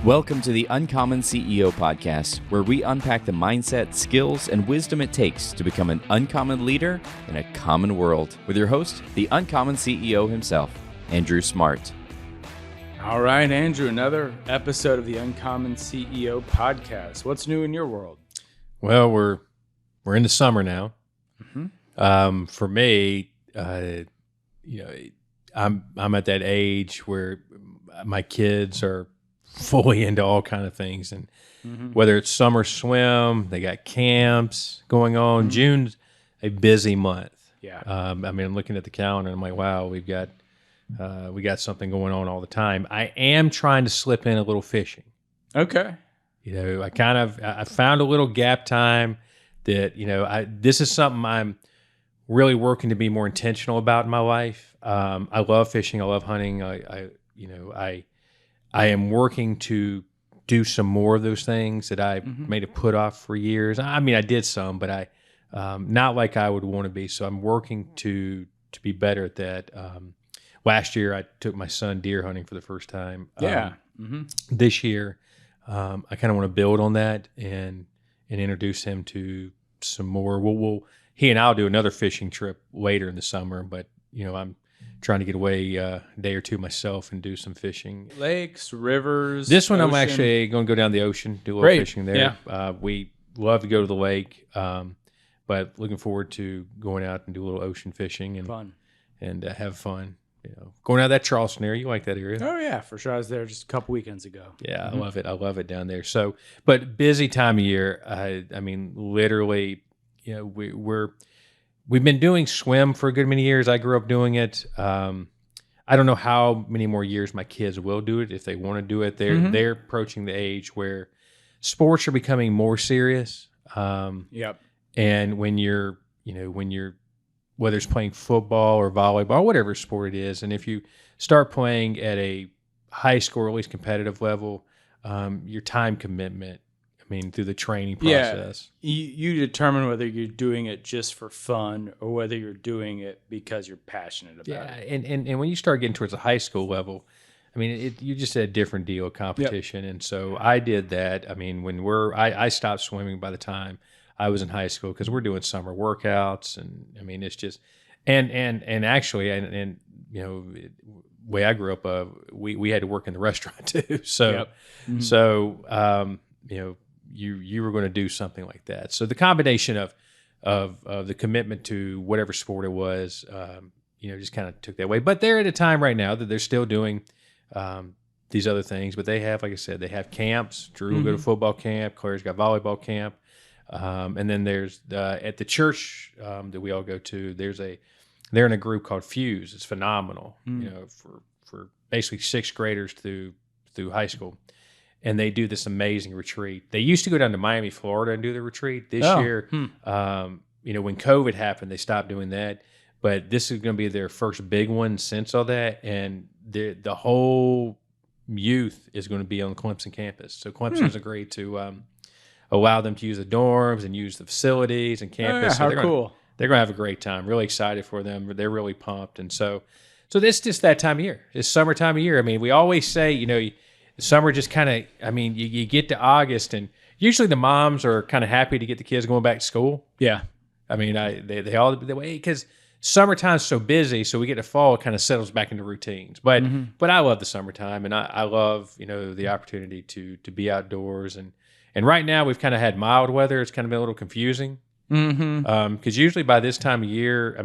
Welcome to the Uncommon CEO podcast, where we unpack the mindset, skills, and wisdom it takes to become an uncommon leader in a common world. With your host, the Uncommon CEO himself, Andrew Smart. All right, Andrew, another episode of the Uncommon CEO podcast. What's new in your world? Well, we're in the summer now. Mm-hmm. For me, I'm at that age where my kids are fully into all kind of things, and whether it's summer swim, they got camps going on. Mm-hmm. June's a busy month. Yeah. I'm looking at the calendar and I'm like, wow, we got something going on all the time. I am trying to slip in a little fishing. Okay. I found a little gap time that, this is something I'm really working to be more intentional about in my life. I love fishing. I love hunting. I am working to do some more of those things that I made a put off for years. I mean, I did some, but I not like I would want to be. So I'm working to be better at that. Last year, I took my son deer hunting for the first time. Yeah. This year, I kind of want to build on that and introduce him to some more. He and I'll do another fishing trip later in the summer, but I'm trying to get away a day or two myself and do some fishing. Lakes, rivers. This one, ocean. I'm actually going to go down the ocean, do a little fishing there. Yeah. We love to go to the lake, but looking forward to going out and do a little ocean fishing and have fun. Going out that Charleston area. You like that area? Oh yeah, for sure. I was there just a couple weekends ago. Yeah, I love it. I love it down there. So, but busy time of year. I mean, literally, we've been doing swim for a good many years. I grew up doing it. I don't know how many more years my kids will do it if they want to do it. They're approaching the age where sports are becoming more serious. Yep. And when you're whether it's playing football or volleyball, whatever sport it is, and if you start playing at a high school or at least competitive level, your time commitment, through the training process. Yeah, you determine whether you're doing it just for fun or whether you're doing it because you're passionate about it. And when you start getting towards the high school level, you just had a different deal of competition. Yep. And so I did that. I stopped swimming by the time I was in high school because we're doing summer workouts, and it's just and actually way I grew up, we had to work in the restaurant too. So you were going to do something like that. So the combination of the commitment to whatever sport it was, just kind of took that way. But they're at a time right now that they're still doing these other things. But they have, like I said, they have camps. Drew will go to football camp. Claire's got volleyball camp. And then there's at the church that we all go to, they're in a group called Fuse. It's phenomenal, for basically sixth graders through high school. And they do this amazing retreat. They used to go down to Miami, Florida and do the retreat. This year, when COVID happened, they stopped doing that. But this is going to be their first big one since all that. And the whole youth is going to be on Clemson campus. So Clemson's agreed to allow them to use the dorms and use the facilities and campus. Oh, yeah, how cool. They're going to have a great time. Really excited for them. They're really pumped. And so this is just that time of year. It's summer time of year. We always say, summer just kind of, you get to August and usually the moms are kind of happy to get the kids going back to school. Yeah. They all, because summertime's so busy, so we get to fall, it kind of settles back into routines. But I love the summertime, and I love, the opportunity to be outdoors. And right now we've kind of had mild weather. It's kind of been a little confusing. Because usually by this time of year,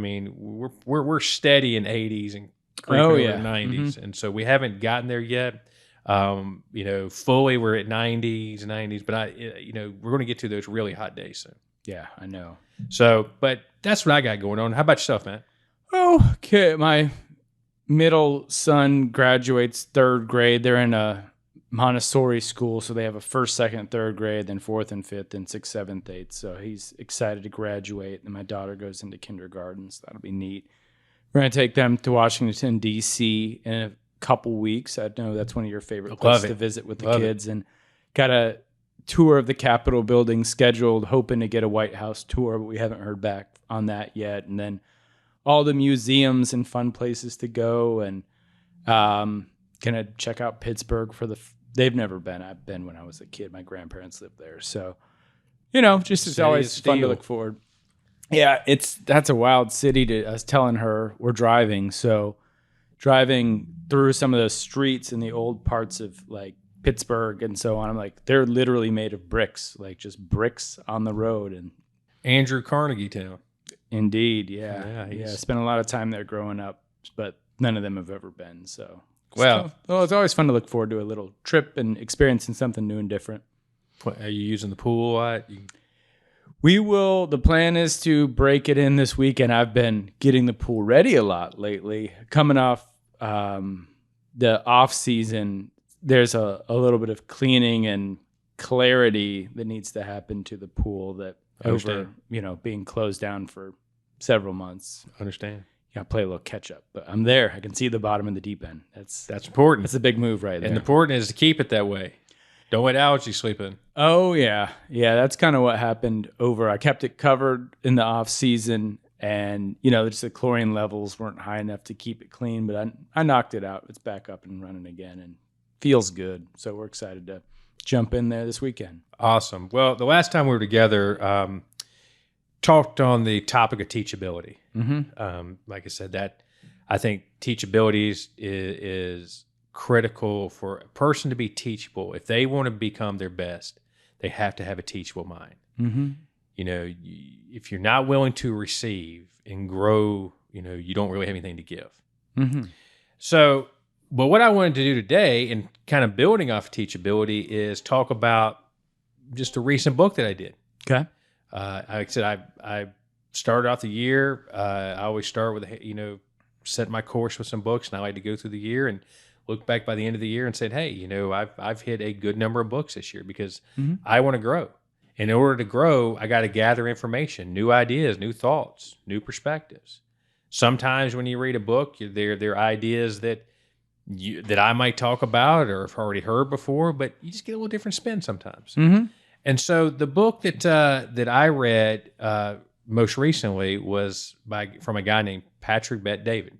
we're steady in 80s and creeping over 90s. And so we haven't gotten there yet. Fully we're at 90s, but we're going to get to those really hot days soon. Yeah, I know. So, but that's what I got going on. How about yourself, man? Oh, okay. My middle son graduates third grade. They're in a Montessori school, so they have a first, second, and third grade, then fourth and fifth, and sixth, seventh, eighth. So he's excited to graduate. And my daughter goes into kindergarten, so that'll be neat. We're going to take them to Washington, D.C. in a couple weeks. I know that's one of your favorite places to visit with the kids. And got a tour of the Capitol building scheduled, hoping to get a White House tour, but we haven't heard back on that yet. And then all the museums and fun places to go, and gonna check out Pittsburgh for the they've never been. I've been when I was a kid. My grandparents lived there. So, just it's City always of fun to Steel. look forward. Yeah, that's a wild city. I was telling her we're driving. So driving through some of those streets in the old parts of like Pittsburgh and so on, I'm like, they're literally made of bricks, like just bricks on the road. And Andrew Carnegie Town. indeed, Yeah, yeah. he's- Spent a lot of time there growing up, but none of them have ever been. So, Well- it's always fun to look forward to a little trip and experiencing something new and different. What, are you using the pool a lot? We will. The plan is to break it in this weekend. I've been getting the pool ready a lot lately. Coming off the off season, there's a little bit of cleaning and clarity that needs to happen to the pool that over being closed down for several months. Understand. Got to play a little catch up, but I'm there. I can see the bottom of the deep end. That's important. a big move right there. And the important is to keep it that way. Don't let algae sleep in. Oh yeah. That's kind of what happened I kept it covered in the off season, and just the chlorine levels weren't high enough to keep it clean, but I knocked it out. It's back up and running again and feels good. So we're excited to jump in there this weekend. Awesome. Well, the last time we were together, talked on the topic of teachability. Like I said, that I think teachability is critical for a person to be teachable. If they want to become their best, they have to have a teachable mind. If you're not willing to receive and grow, you don't really have anything to give. So, but what I wanted to do today, and kind of building off teachability, is talk about just a recent book that I did. Okay. Like I said, I started off the year. I always start with set my course with some books, and I like to go through the year and look back by the end of the year and said, hey, I've hit a good number of books this year because I want to grow. And in order to grow, I got to gather information, new ideas, new thoughts, new perspectives. Sometimes when you read a book, there are ideas that I might talk about or have already heard before, but you just get a little different spin sometimes. And so the book that I read most recently was from a guy named Patrick Bet-David.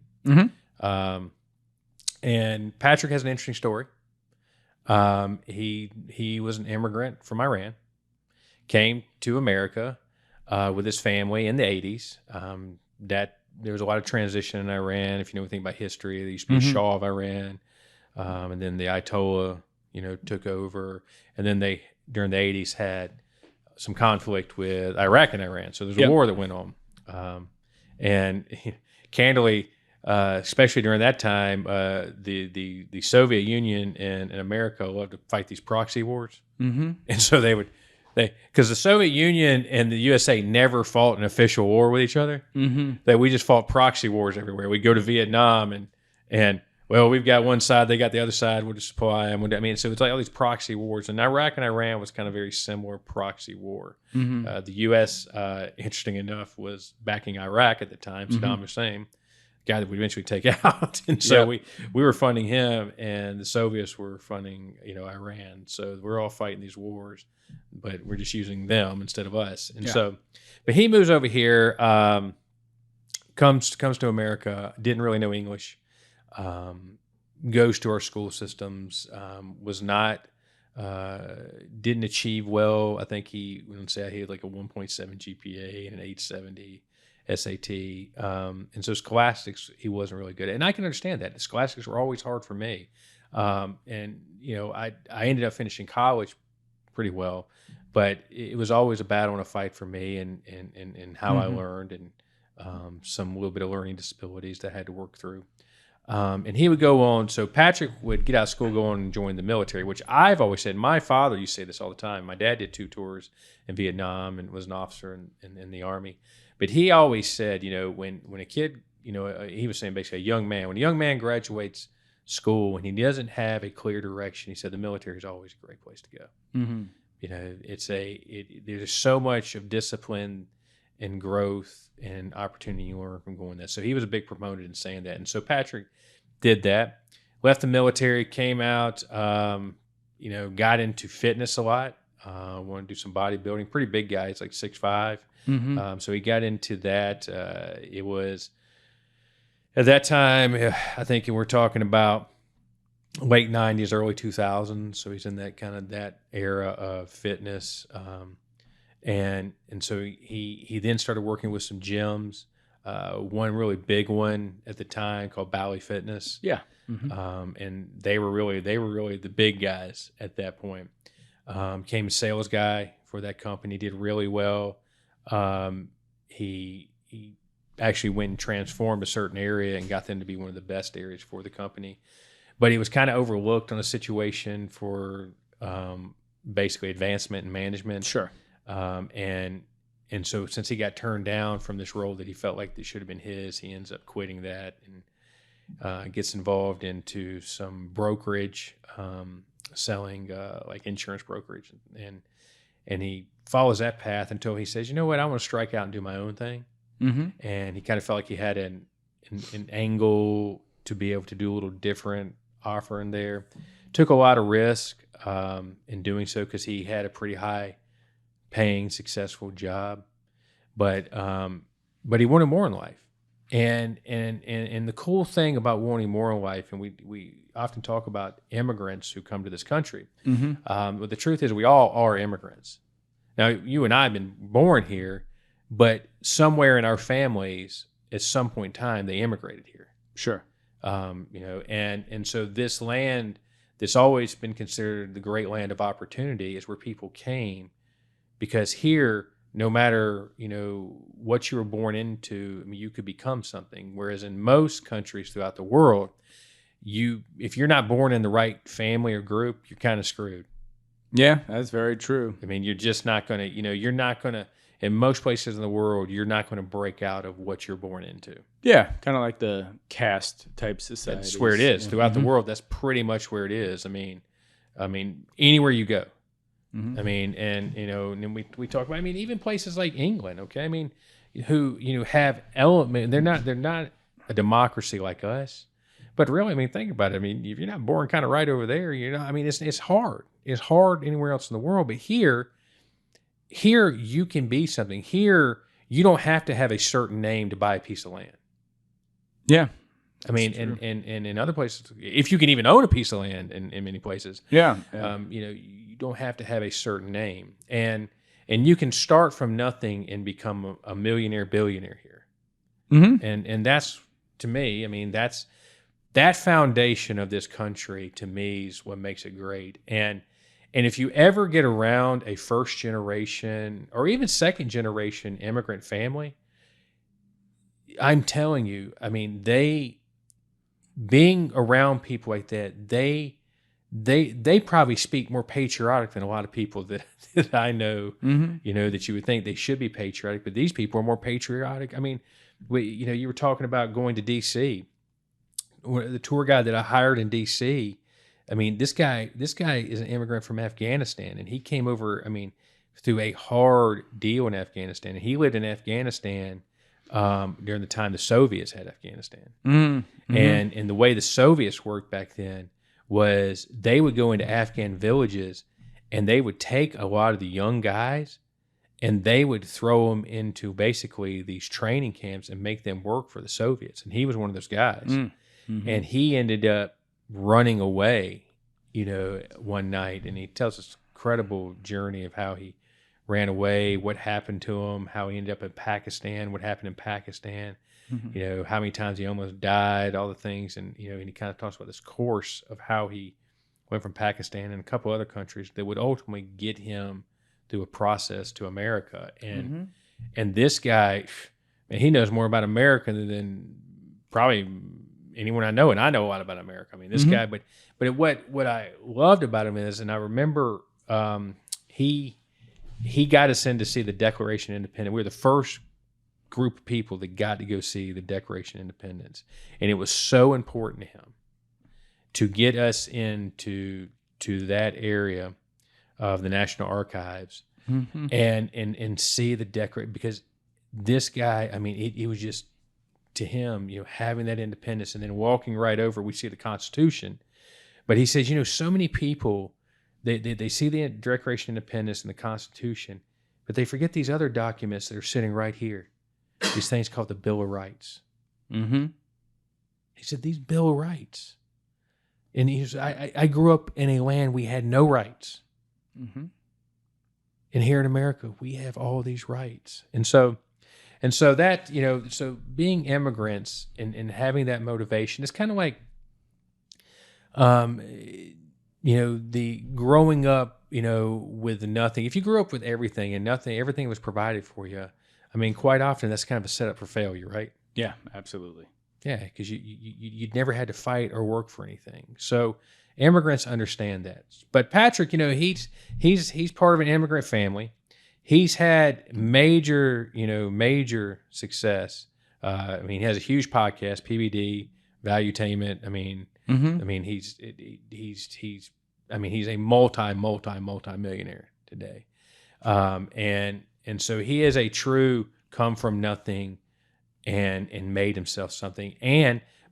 And Patrick has an interesting story. He was an immigrant from Iran, came to America with his family in the 80s. That there was a lot of transition in Iran. If you know anything about history, there used to be a Shah of Iran, and then the Ayatollah, took over, and then they during the 80s had some conflict with Iraq and Iran. So there's a war that went on, and candidly. Especially during that time, the Soviet Union and America loved to fight these proxy wars, and so because the Soviet Union and the USA never fought an official war with each other, that we just fought proxy wars everywhere. We'd go to Vietnam and well, we've got one side, they got the other side, we'll just supply them. So it's like all these proxy wars, and Iraq and Iran was kind of very similar proxy war. The U.S., interesting enough, was backing Iraq at the time, Saddam Hussein. Guy that we eventually take out, and so we were funding him, and the Soviets were funding Iran. So we're all fighting these wars, but we're just using them instead of us. And so, but he moves over here, comes to America, didn't really know English, goes to our school systems, was not didn't achieve well. I think he had like a 1.7 GPA and an 870. SAT, and so scholastics he wasn't really good at, and I can understand that. Scholastics were always hard for me, and I ended up finishing college pretty well, but it was always a battle and a fight for me, and how I learned, and some little bit of learning disabilities that I had to work through. And he would go on. So Patrick would get out of school, go on and join the military, which I've always said. My father used to say this all the time. My dad did 2 tours in Vietnam and was an officer in the Army. But he always said, when a kid, he was saying basically when a young man graduates school and he doesn't have a clear direction, he said the military is always a great place to go. There's so much of discipline and growth and opportunity you learn from going that. So he was a big proponent in saying that. And so Patrick did that, left the military, came out, got into fitness a lot, wanted to do some bodybuilding, pretty big guy. It's like 6'5". So he got into that. It was at that time, I think we're talking about late 90s, early 2000s. So he's in that kind of that era of fitness. And so he then started working with some gyms. One really big one at the time called Bally Fitness. Yeah. And they were really the big guys at that point. Became a sales guy for that company, did really well. He actually went and transformed a certain area and got them to be one of the best areas for the company. But he was kind of overlooked on a situation for basically advancement and management. Sure. And so since he got turned down from this role that he felt like that should have been his, he ends up quitting that and gets involved into some brokerage, selling like insurance brokerage, and he follows that path until he says, you know what, I want to strike out and do my own thing. And he kind of felt like he had an angle to be able to do a little different offering there. Took a lot of risk in doing so because he had a pretty high paying, successful job, but he wanted more in life. And the cool thing about wanting more in life, and we often talk about immigrants who come to this country, but the truth is we all are immigrants. Now, you and I have been born here, but somewhere in our families, at some point in time, they immigrated here. Sure. And so this land that's always been considered the great land of opportunity is where people came, because here, no matter, what you were born into, I mean, you could become something. Whereas in most countries throughout the world, if you're not born in the right family or group, you're kind of screwed. Yeah, that's very true. I mean, you're just not going to, you're not going to, in most places in the world, you're not going to break out of what you're born into. Yeah, kind of like the caste type society. That's where it is. Throughout the world, that's pretty much where it is. I mean, anywhere you go. I mean, and and we talk about, even places like England, okay? I mean, who have element, they're not a democracy like us, but really, think about it. If you're not born kind of right over there, it's hard. It's hard anywhere else in the world, but here you can be something. Here you don't have to have a certain name to buy a piece of land. Yeah. And in other places, if you can even own a piece of land in many places, yeah. You don't have to have a certain name, and you can start from nothing and become a millionaire, billionaire here. And that's, to me, that's that foundation of this country, to me, is what makes it great. And if you ever get around a first generation or even second generation immigrant family, I'm telling you, being around people like that, they probably speak more patriotic than a lot of people that I know, that you would think they should be patriotic, but these people are more patriotic. You were talking about going to D.C. The tour guide that I hired in D.C., this guy is an immigrant from Afghanistan, and he came over, through a hard deal in Afghanistan. And he lived in Afghanistan during the time the Soviets had Afghanistan. And the way the Soviets worked back then was they would go into Afghan villages and they would take a lot of the young guys and they would throw them into basically these training camps and make them work for the Soviets. And he was one of those guys. And he ended up running away, one night. And he tells this incredible journey of how he ran away, what happened to him, how he ended up in Pakistan, what happened in Pakistan, how many times he almost died, all the things. And, and he kind of talks about this course of how he went from Pakistan and a couple other countries that would ultimately get him through a process to America. And this guy, he knows more about America than probably anyone I know, and I know a lot about America. This guy, but what I loved about him is, and I remember he got us in to see the Declaration of Independence. We were the first group of people that got to go see the Declaration of Independence, and it was so important to him to get us into that area of the National Archives and see the Declaration, because this guy, it was just, to him, having that independence and then walking right over, we see the Constitution. But he says, so many people, they see the Declaration of Independence and the Constitution, but they forget these other documents that are sitting right here. These things called the Bill of Rights. He said, these Bill of Rights, And I grew up in a land we had no rights. Mm-hmm. And here in America, we have all these rights. And so that, so being immigrants and having that motivation, it's kind of like, the growing up, with nothing. If you grew up with everything and everything was provided for you, I mean, quite often that's kind of a setup for failure, right? Yeah, absolutely. Yeah, because you'd never had to fight or work for anything. So immigrants understand that. But Patrick, he's part of an immigrant family. He's had major success. He has a huge podcast, PBD, Valuetainment. He's a multi-millionaire today. And so he is a true come from nothing and made himself something.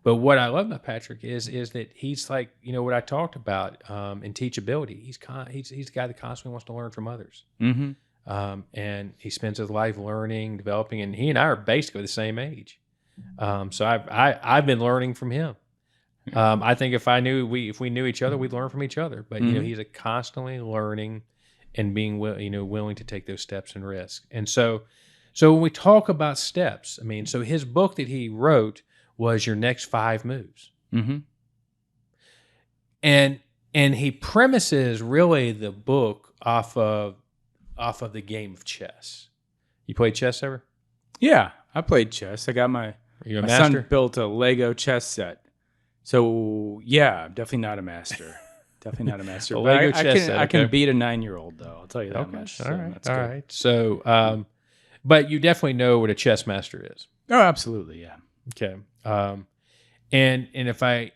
But what I love about Patrick is that he's like, what I talked about in teachability. He's a guy that constantly wants to learn from others. Mm-hmm. And he spends his life learning, developing, and he and I are basically the same age. So I've been learning from him. I think if we knew each other, we'd learn from each other. But he's a constantly learning and being willing to take those steps and risk. And so when we talk about steps, so his book that he wrote was Your Next 5 Moves. Mm-hmm. And he premises really the book off of the game of chess. You played chess ever? Yeah, I played chess. I got Are you a my master? son built a Lego chess set. So yeah, definitely not a master. Definitely not a master. A But Lego I chess can set, I can okay. beat a 9-year-old though. I'll tell you that Okay. much. All So right. that's All good. right. So, but you definitely know what a chess master is. Oh, absolutely, yeah. Okay. And if I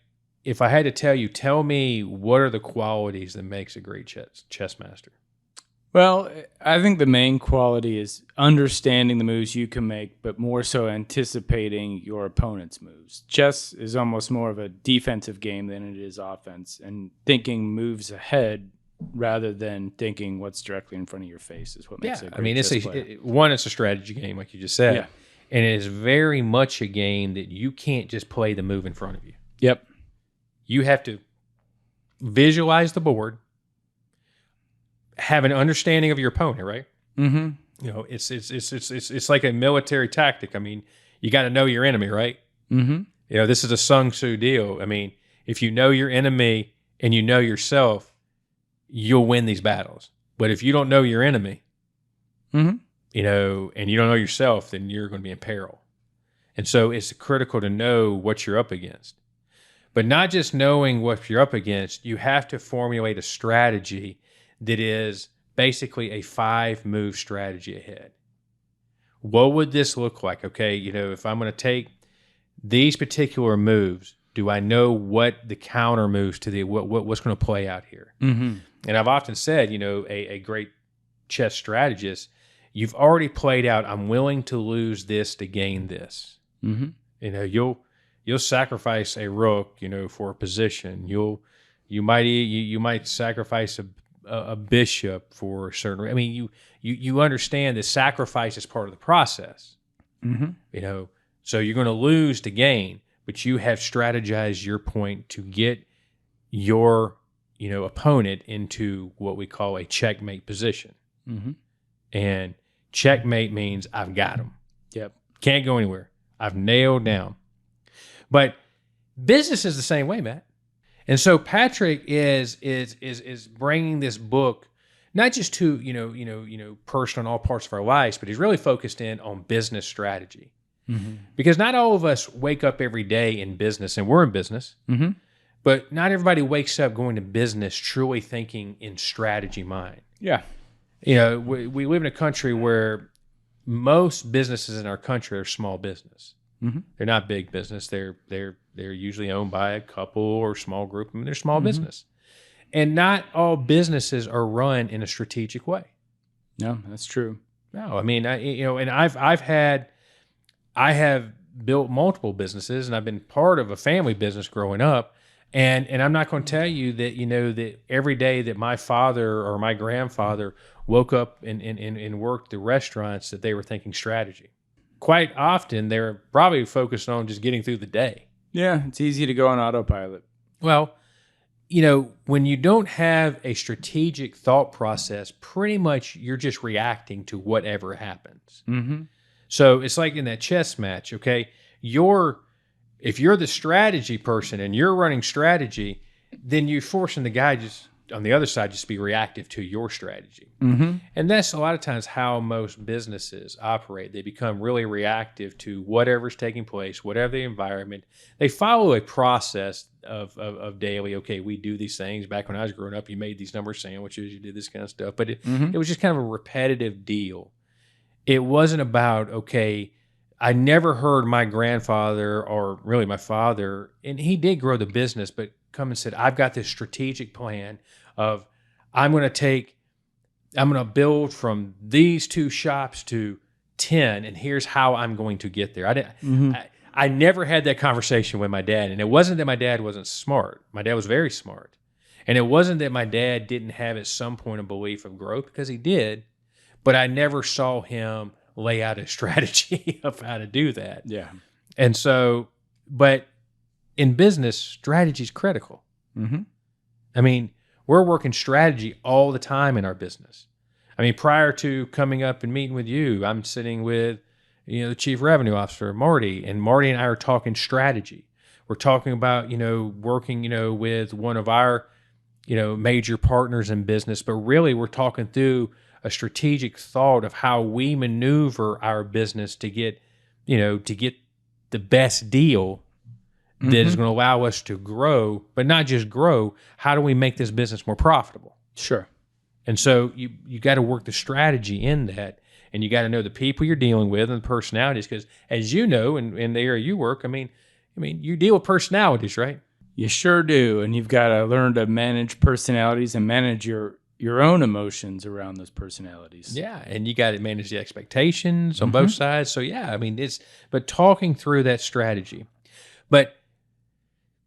had to tell me what are the qualities that makes a great chess master? Well, I think the main quality is understanding the moves you can make, but more so anticipating your opponent's moves. Chess is almost more of a defensive game than it is offense, and thinking moves ahead rather than thinking what's directly in front of your face is what makes it a great chess player. It's a strategy game, like you just said. Yeah. And it is very much a game that you can't just play the move in front of you. Yep. You have to visualize the board, have an understanding of your opponent, right? Mm-hmm. It's like a military tactic. You got to know your enemy, right? Mm-hmm. This is a Sun Tzu deal. If you know your enemy and you know yourself, you'll win these battles. But if you don't know your enemy, Mm-hmm. And you don't know yourself, then you're going to be in peril. And so it's critical to know what you're up against. But not just knowing what you're up against, you have to formulate a strategy that is basically a 5-move strategy ahead. What would this look like? Okay, if I'm going to take these particular moves, do I know what the counter moves to what's going to play out here? Mm-hmm. And I've often said, a great chess strategist, you've already played out, I'm willing to lose this to gain this. Mm-hmm. You'll sacrifice a rook, for a position. You might sacrifice a bishop for a certain. You understand that sacrifice is part of the process. Mm-hmm. So you're going to lose to gain, but you have strategized your point to get your opponent into what we call a checkmate position. Mm-hmm. And checkmate means I've got him. Yep. Can't go anywhere. I've nailed down. But business is the same way, Matt. And so Patrick is bringing this book not just to personal in all parts of our lives, but he's really focused in on business strategy. Mm-hmm. Because not all of us wake up every day in business, and we're in business. Mm-hmm. But not everybody wakes up going to business truly thinking in strategy mind. Yeah. We live in a country where most businesses in our country are small business. Mm-hmm. They're not big business. They're usually owned by a couple or small group. They're small Mm-hmm. business, and not all businesses are run in a strategic way. No, that's true. No, and I have built multiple businesses, and I've been part of a family business growing up. And I'm not going to tell you that, that every day that my father or my grandfather woke up and worked the restaurants that they were thinking strategy. Quite often, they're probably focused on just getting through the day. Yeah, it's easy to go on autopilot. Well, when you don't have a strategic thought process, pretty much you're just reacting to whatever happens. Mm-hmm. So it's like in that chess match, okay? If you're the strategy person and you're running strategy, then you're forcing the guy just on the other side just to be reactive to your strategy. Mm-hmm. And that's a lot of times how most businesses operate. They become really reactive to whatever's taking place, whatever the environment. They follow a process of daily, okay, we do these things. Back when I was growing up, you made these number sandwiches, you did this kind of stuff. But it was just kind of a repetitive deal. It wasn't about, okay, I never heard my grandfather or really my father, and he did grow the business, but come and said, I've got this strategic plan of I'm going to build from these 2 shops to 10, and here's how I'm going to get there. I never had that conversation with my dad, and it wasn't that my dad wasn't smart. My dad was very smart. And it wasn't that my dad didn't have at some point a belief of growth, because he did, but I never saw him lay out a strategy of how to do that. Yeah. And so, but in business, strategy is critical. Mm-hmm. I mean, we're working strategy all the time in our business. I mean, prior to coming up and meeting with you, I'm sitting with, the Chief Revenue Officer, Marty, and Marty and I are talking strategy. We're talking about, working, with one of our, major partners in business, but really we're talking through a strategic thought of how we maneuver our business to get the best deal that is going to allow us to grow, but not just grow. How do we make this business more profitable? Sure. And so you got to work the strategy in that, and you got to know the people you're dealing with and the personalities, because as you know, in the area you work, I mean, you deal with personalities, right? You sure do, and you've got to learn to manage personalities and manage your own emotions around those personalities. Yeah, and you got to manage the expectations on both sides. So yeah, but talking through that strategy. But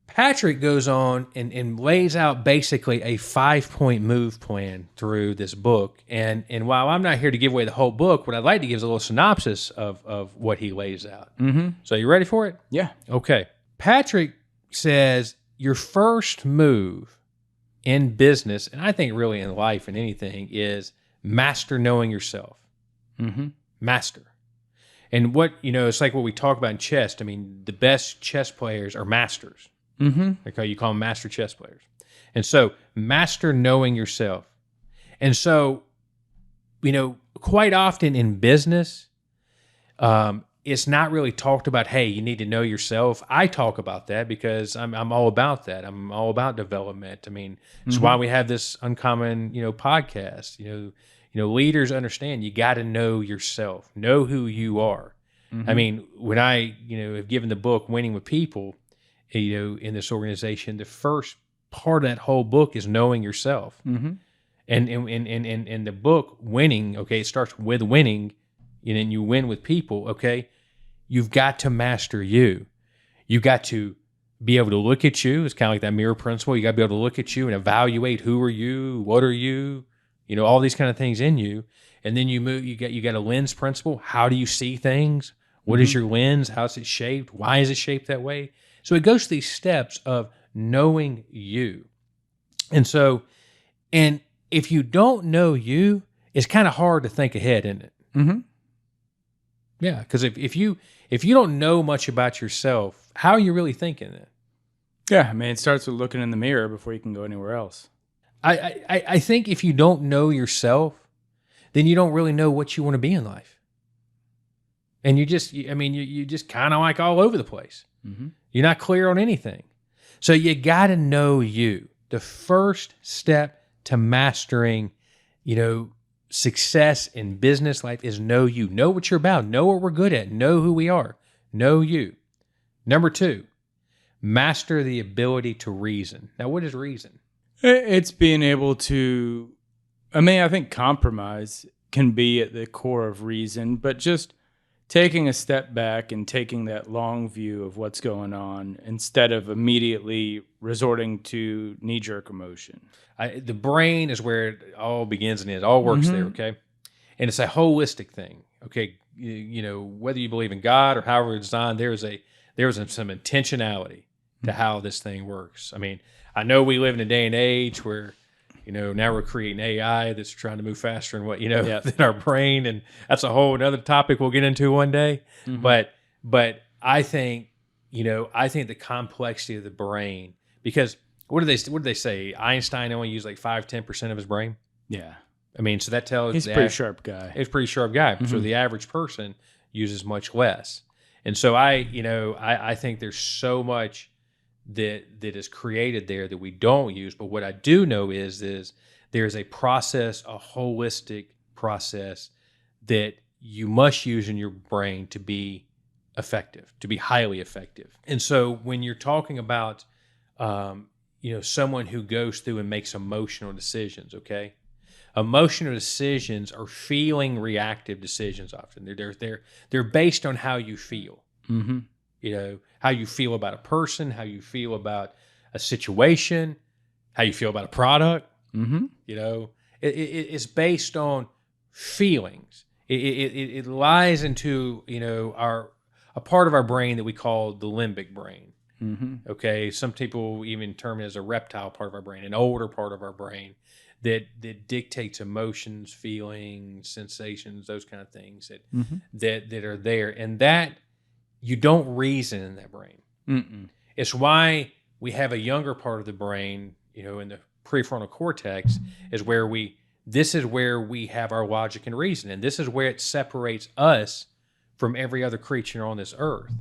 Patrick goes on and lays out basically a 5-point move plan through this book. And while I'm not here to give away the whole book, what I'd like to give is a little synopsis of what he lays out. Mm-hmm. So you ready for it? Yeah. Okay. Patrick says your first move in business, and I think really in life and anything, is master knowing yourself. Mm-hmm. Master. And it's like what we talk about in chess. I mean, the best chess players are masters. Mm-hmm. Okay, you call them master chess players. And so, master knowing yourself. And so, quite often in business, it's not really talked about, hey, you need to know yourself. I talk about that because I'm all about that. I'm all about development. I mean, it's why we have this Uncommon, podcast. Leaders understand you got to know yourself, know who you are. Mm-hmm. I mean, when I, have given the book Winning with People, in this organization, the first part of that whole book is knowing yourself. Mm-hmm. And in the book, winning, okay, it starts with winning, and then you win with people, okay? You've got to master you. You got to be able to look at you. It's kind of like that mirror principle. You got to be able to look at you and evaluate who are you, what are you, all these kind of things in you. And then you move. You got a lens principle. How do you see things? What is your lens? How's it shaped? Why is it shaped that way? So it goes through these steps of knowing you. And so, and if you don't know you, it's kind of hard to think ahead, isn't it? Mm-hmm. Yeah, because if you don't know much about yourself, how are you really thinking it? Yeah, I mean, it starts with looking in the mirror before you can go anywhere else. I think if you don't know yourself, then you don't really know what you want to be in life. And you just kind of like all over the place. Mm-hmm. You're not clear on anything. So you got to know you. The first step to mastering, success in business life is know you. Know what you're about. Know what we're good at. Know who we are. Know you. Number 2, master the ability to reason. Now, what is reason? It's being able to, I think compromise can be at the core of reason, but just taking a step back and taking that long view of what's going on instead of immediately resorting to knee-jerk emotion. The brain is where it all begins and it all works there, okay? And it's a holistic thing, okay? Whether you believe in God or however it's designed, there is some intentionality to how this thing works. I mean, I know we live in a day and age where, now we're creating AI that's trying to move faster than our brain. And that's a whole another topic we'll get into one day. But I think, the complexity of the brain, because what did they say? Einstein only used like 5-10% of his brain. Yeah. I mean, so that tells he's a pretty sharp guy. He's a pretty sharp guy. So the average person uses much less. And so I think there's so much that is created there that we don't use. But what I do know is there's a process, a holistic process that you must use in your brain to be effective, to be highly effective. And so when you're talking about, someone who goes through and makes emotional decisions, okay? Emotional decisions are feeling reactive decisions often. They're based on how you feel. How you feel about a person, how you feel about a situation, how you feel about a product. It's based on feelings. It lies into a part of our brain that we call the limbic brain. Okay, some people even term it as a reptile part of our brain, an older part of our brain that dictates emotions, feelings, sensations, those kind of things that are there, and that you don't reason in that brain. It's why we have a younger part of the brain, in the prefrontal cortex, this is where we have our logic and reason, and this is where it separates us from every other creature on this earth.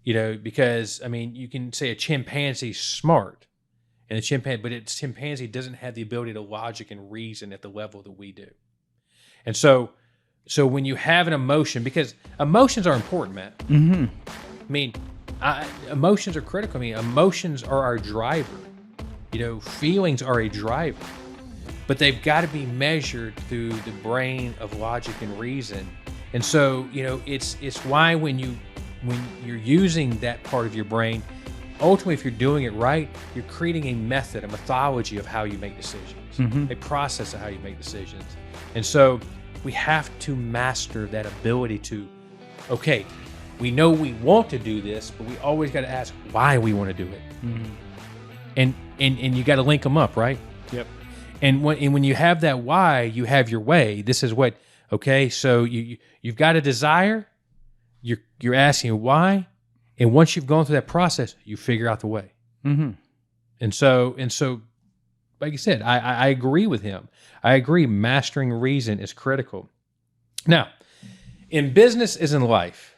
Because you can say a chimpanzee's smart, and but a chimpanzee doesn't have the ability to logic and reason at the level that we do. And so when you have an emotion, because emotions are important, Matt. Emotions are critical. Emotions are our driver. Feelings are a driver, but they've got to be measured through the brain of logic and reason. And so, it's why when you're using that part of your brain, ultimately, if you're doing it right, you're creating a method, a methodology of how you make decisions, a process of how you make decisions. And so we have to master that ability to, okay, we know we want to do this, but we always got to ask why we want to do it. And you got to link them up, right? Yep. And when you have that why, you have your way. This is what, okay, so you've got a desire, you're asking why, and once you've gone through that process, you figure out the way. And so, like I said, I agree with him. I agree. Mastering reason is critical. Now, in business as in life,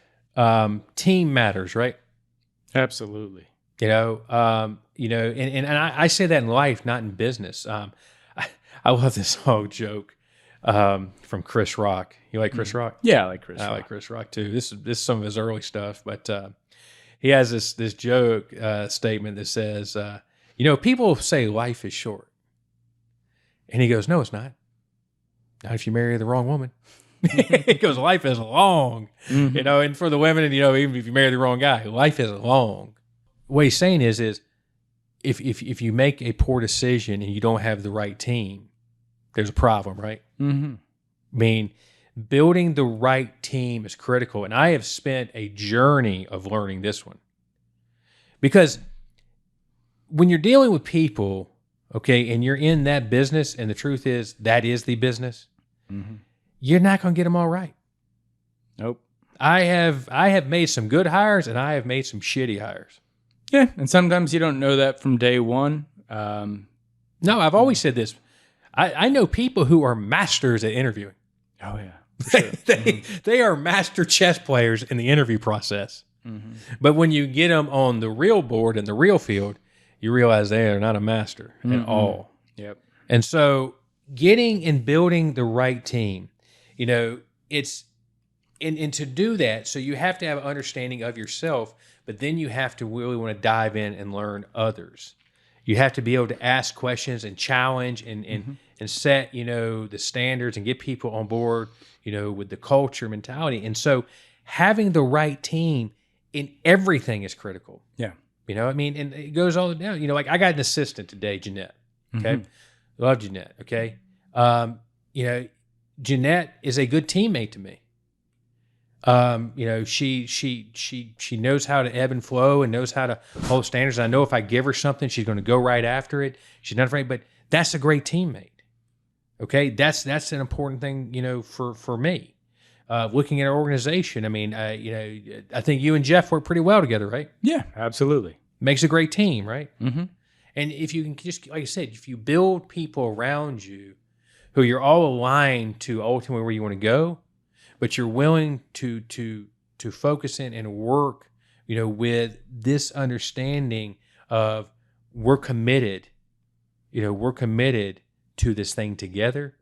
team matters, right? Absolutely. And I say that in life, not in business. I love this whole joke from Chris Rock. You like Chris Rock? Yeah, I like Chris I Rock. like Chris Rock too. This is some of his early stuff, but he has this joke statement that says, people say life is short, and he goes, "No, it's not. Not if you marry the wrong woman." He goes, "Life is long, and for the women, and even if you marry the wrong guy, life is long." What he's saying is if you make a poor decision and you don't have the right team, there's a problem, right? Building the right team is critical. And I have spent a journey of learning this one. Because when you're dealing with people, okay, and you're in that business, and the truth is that is the business, you're not going to get them all right. Nope. I have made some good hires, and I have made some shitty hires. Yeah, and sometimes you don't know that from day one. No, I've always said this. I know people who are masters at interviewing. Oh, yeah. For sure. They are master chess players in the interview process. But when you get them on the real board in the real field, you realize they are not a master at all. Yep. And so getting and building the right team, it's and to do that, so you have to have an understanding of yourself, but then you have to really want to dive in and learn others. You have to be able to ask questions and challenge and set, the standards and get people on board, with the culture mentality. And so having the right team in everything is critical. Yeah. And it goes all down. Like I got an assistant today, Jeanette. Okay. Love Jeanette. Okay. Jeanette is a good teammate to me. She knows how to ebb and flow and knows how to hold standards. I know if I give her something, she's going to go right after it. She's not afraid, but that's a great teammate. Okay, that's an important thing, for me. Looking at our organization, I think you and Jeff work pretty well together, right? Yeah, absolutely. Makes a great team, right? Mm-hmm. And if you can just, like I said, if you build people around you who you're all aligned to ultimately where you want to go, but you're willing to focus in and work, with this understanding of we're committed to this thing together,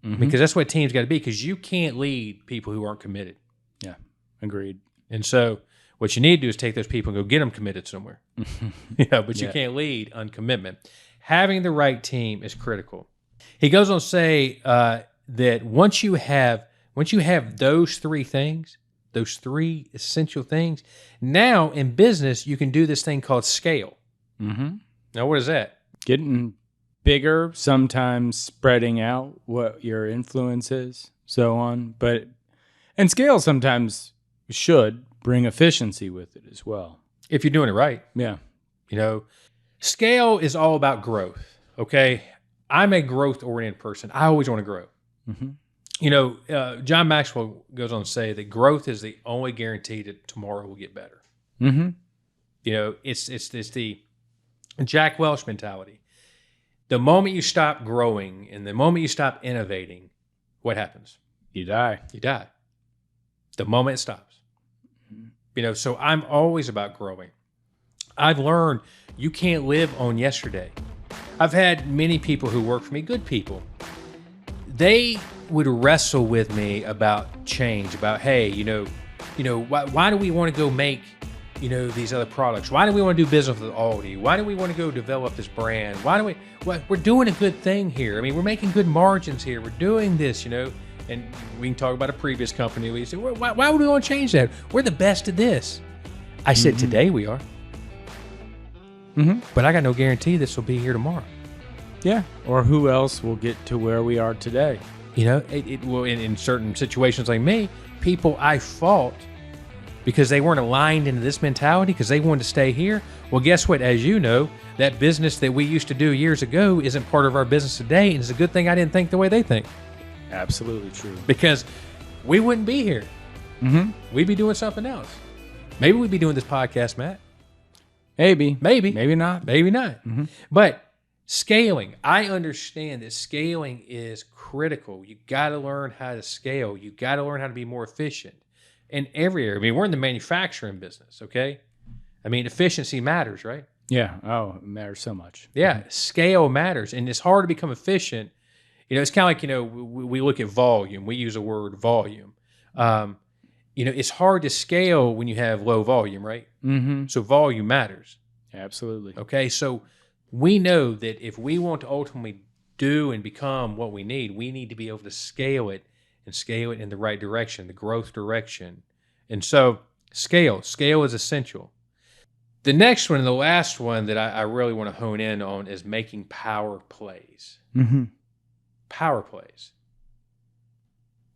because that's what teams got to be, because you can't lead people who aren't committed. Yeah, agreed. And so what you need to do is take those people and go get them committed somewhere. But you can't lead uncommitment. Having the right team is critical. He goes on to say that once you have those three things, those three essential things, now in business you can do this thing called scale. Mm-hmm. Now, what is that? Getting bigger, sometimes spreading out what your influence is, so on. And scale sometimes should bring efficiency with it as well. If you're doing it right. Yeah. Scale is all about growth, okay? I'm a growth-oriented person. I always want to grow. Mm-hmm. John Maxwell goes on to say that growth is the only guarantee that tomorrow will get better. Mm-hmm. It's the Jack Welch mentality. The moment you stop growing and the moment you stop innovating, what happens? You die. You die. The moment it stops. So I'm always about growing. I've learned you can't live on yesterday. I've had many people who work for me, good people. They would wrestle with me about change, about, hey, why do we want to go make, these other products? Why do we want to do business with Aldi? Why do we want to go develop this brand? We're doing a good thing here. We're making good margins here. We're doing this, and we can talk about a previous company. We say, why would we want to change that? We're the best at this. I said, today we are. Mm-hmm. But I got no guarantee this will be here tomorrow. Yeah. Or who else will get to where we are today? It will, in certain situations like me, people I fought because they weren't aligned into this mentality, because they wanted to stay here. Well, guess what? As you know, that business that we used to do years ago isn't part of our business today, and it's a good thing I didn't think the way they think. Absolutely true. Because we wouldn't be here. Mm-hmm. We'd be doing something else. Maybe we'd be doing this podcast, Matt. Maybe. Maybe not. Maybe not. Mm-hmm. But scaling, I understand that scaling is critical. You got to learn how to scale. You got to learn how to be more efficient in every area. We're in the manufacturing business, okay? Efficiency matters, right? Yeah. Oh, it matters so much. Yeah, scale matters. And it's hard to become efficient. It's kind of like, we look at volume. We use the word volume. It's hard to scale when you have low volume, right? Mm-hmm. So volume matters. Absolutely. Okay, so we know that if we want to ultimately do and become what we need to be able to scale it and scale it in the right direction, the growth direction. And so scale is essential. The next one and the last one that I really want to hone in on is making power plays. Mm-hmm. Power plays.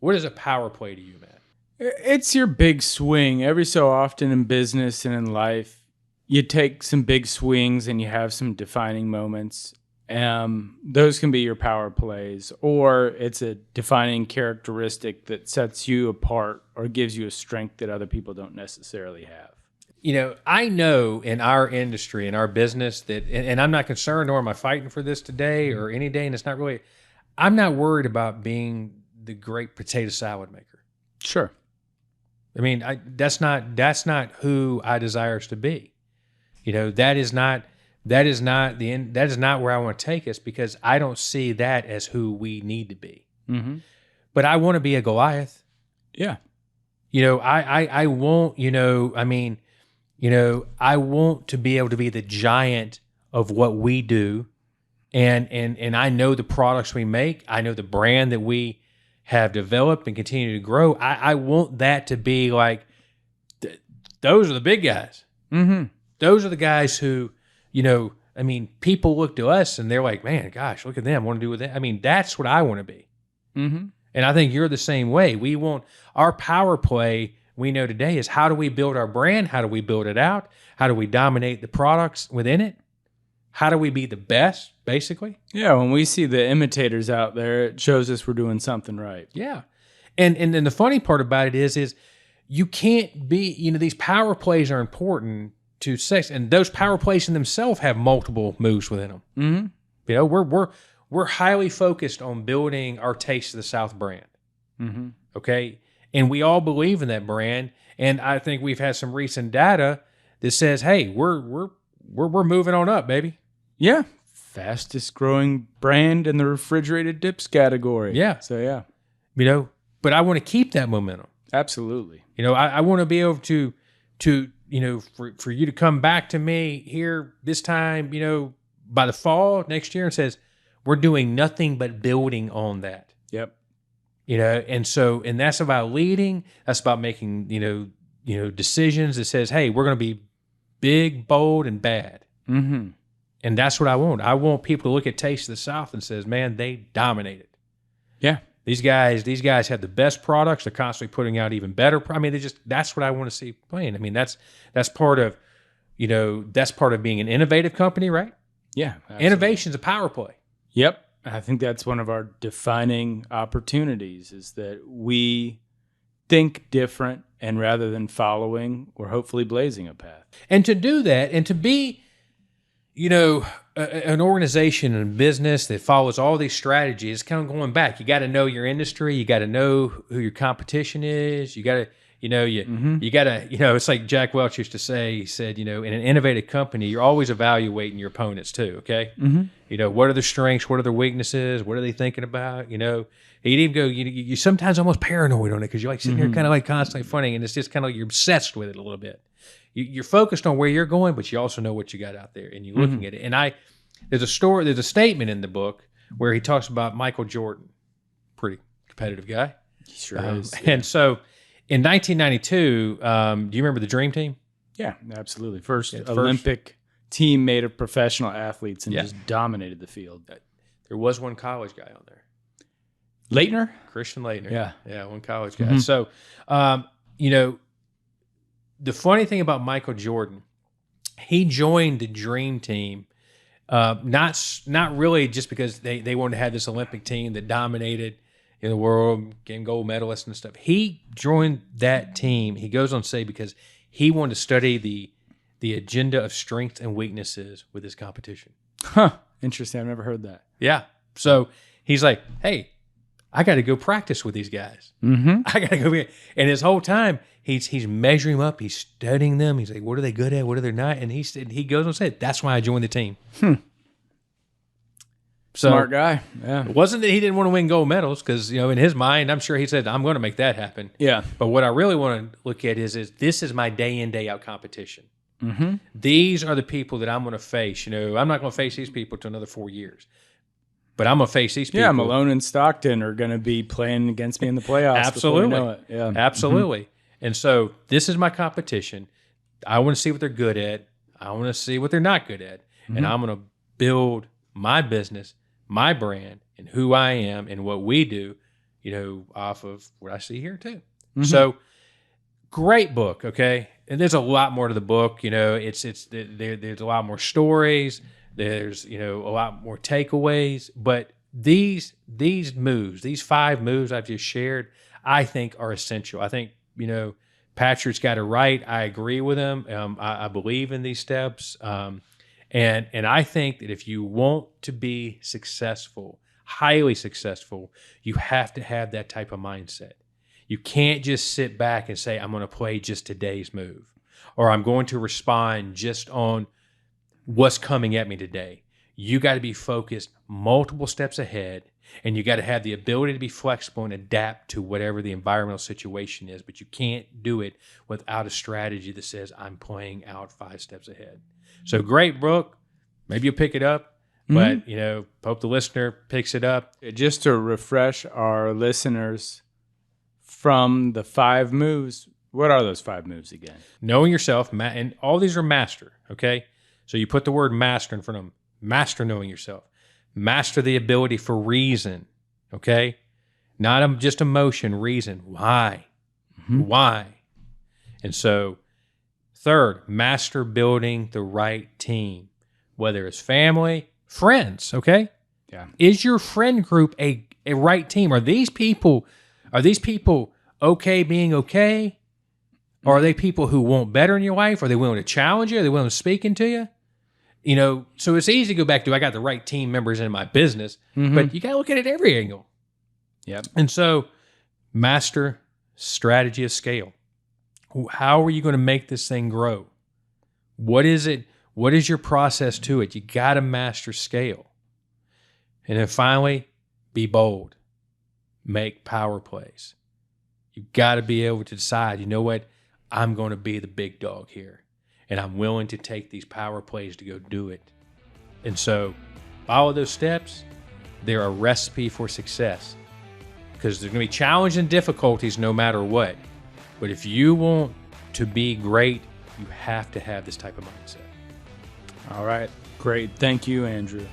What is a power play to you, Matt? It's your big swing. Every so often in business and in life, you take some big swings and you have some defining moments. Those can be your power plays, or it's a defining characteristic that sets you apart or gives you a strength that other people don't necessarily have. I know in our industry, in our business, that, and I'm not concerned, nor am I fighting for this today or any day, and it's not really, I'm not worried about being the great potato salad maker. Sure. That's not who I desire us to be. That is not the end. That is not where I want to take us, because I don't see that as who we need to be. Mm-hmm. But I want to be a Goliath. Yeah. I won't, I want to be able to be the giant of what we do. And I know the products we make. I know the brand that we have developed and continue to grow. I want that to be like, those are the big guys. Mm-hmm. Those are the guys who, people look to us and they're like, man, gosh, look at them. I want to do with that. That's what I want to be. Mm-hmm. And I think you're the same way. We want our power play we know today is how do we build our brand? How do we build it out? How do we dominate the products within it? How do we be the best, basically? Yeah, when we see the imitators out there, it shows us we're doing something right. Yeah. And then the funny part about it is you can't be, these power plays are important to success, and those power plays in themselves have multiple moves within them. Mm-hmm. We're highly focused on building our Taste of the South brand. Mm-hmm. Okay. And we all believe in that brand. And I think we've had some recent data that says, hey, we're moving on up, baby. Yeah. Fastest growing brand in the refrigerated dips category. Yeah. So, yeah. But I want to keep that momentum. Absolutely. I want to be able to for you to come back to me here this time, by the fall next year and says, we're doing nothing but building on that. Yep. And that's about leading. That's about making, decisions that says, hey, we're going to be big, bold, and bad. Mm-hmm. And that's what I want. I want people to look at Taste of the South and says, man, they dominated. Yeah. These guys have the best products. They're constantly putting out even better. I mean, that's what I want to see playing. I mean, that's part of, that's part of being an innovative company, right? Yeah. Absolutely. Innovation's a power play. Yep. I think that's one of our defining opportunities is that we think different, and rather than following, we're hopefully blazing a path. And to do that and to be, an organization and business that follows all these strategies, kind of going back. You got to know your industry. You got to know who your competition is. You got to, you got to, it's like Jack Welch used to say. He said, in an innovative company, you're always evaluating your opponents too. Okay, what are their strengths? What are their weaknesses? What are they thinking about? He'd even go. You sometimes almost paranoid on it because you're like sitting here kind of like constantly funny, and it's just kind of like you're obsessed with it a little bit. You're focused on where you're going, but you also know what you got out there, and you're looking at it. And there's a statement in the book where he talks about Michael Jordan, pretty competitive guy. He sure is. Yeah. And so in 1992, do you remember the Dream Team? Yeah, absolutely. First Olympic team made of professional athletes and just dominated the field. There was one college guy on there. Leitner? Christian Leitner. Yeah. Yeah, one college guy. So, the funny thing about Michael Jordan, he joined the Dream Team, not really just because they wanted to have this Olympic team that dominated in the world, getting gold medalists and stuff. He joined that team, he goes on to say, because he wanted to study the agenda of strengths and weaknesses with his competition. Huh. Interesting. I've never heard that. Yeah. So he's like, hey, I got to go practice with these guys. Mm-hmm. I got to go. And his whole time, he's measuring them up. He's studying them. He's like, what are they good at? What are they not? And he goes and said, that's why I joined the team. So, smart guy. Yeah. It wasn't that he didn't want to win gold medals because, in his mind, I'm sure he said, I'm going to make that happen. Yeah. But what I really want to look at is this is my day in, day out competition. Mm-hmm. These are the people that I'm going to face. I'm not going to face these people to another 4 years. But I'm going to face these people. Yeah, Malone and Stockton are going to be playing against me in the playoffs. Absolutely. Before we know it. Yeah. Absolutely. Mm-hmm. And so this is my competition. I want to see what they're good at. I want to see what they're not good at. Mm-hmm. And I'm going to build my business, my brand, and who I am and what we do, off of what I see here too. Mm-hmm. So great book, okay? And there's a lot more to the book. There's a lot more stories. There's, a lot more takeaways, but these moves, these 5 moves I've just shared, I think are essential. I think, Patrick's got it right. I agree with him. I believe in these steps. And I think that if you want to be successful, highly successful, you have to have that type of mindset. You can't just sit back and say, I'm going to play just today's move, or I'm going to respond just on what's coming at me today. You got to be focused multiple steps ahead, and you got to have the ability to be flexible and adapt to whatever the environmental situation is, but you can't do it without a strategy that says I'm playing out 5 steps ahead. So great book. Maybe you'll pick it up, but hope the listener picks it up. Just to refresh our listeners from the 5 moves, what are those 5 moves again? Knowing yourself, and all these are master, okay? So you put the word master in front of them. Master knowing yourself. Master the ability for reason, okay? Not just emotion, reason. Why? Mm-hmm. Why? And so, third, master building the right team, whether it's family, friends, okay? Yeah. Is your friend group a right team? Are these people okay being okay? Or are they people who want better in your life? Are they willing to challenge you? Are they willing to speak into you? You know, so it's easy to go back to, I got the right team members in my business, but you got to look at it every angle. Yep. And so, master strategy of scale. How are you going to make this thing grow? What is it? What is your process to it? You got to master scale. And then finally, be bold. Make power plays. You got to be able to decide, you know what? I'm going to be the big dog here. And I'm willing to take these power plays to go do it. And so, follow those steps. They're a recipe for success. Because there's going to be challenges and difficulties no matter what. But if you want to be great, you have to have this type of mindset. All right. Great. Thank you, Andrew.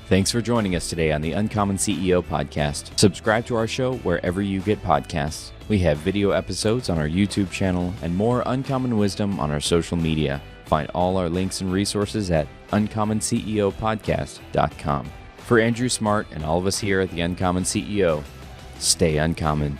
Thanks for joining us today on the Uncommon CEO podcast. Subscribe to our show wherever you get podcasts. We have video episodes on our YouTube channel and more uncommon wisdom on our social media. Find all our links and resources at uncommonceopodcast.com. For Andrew Smart and all of us here at the Uncommon CEO, stay uncommon.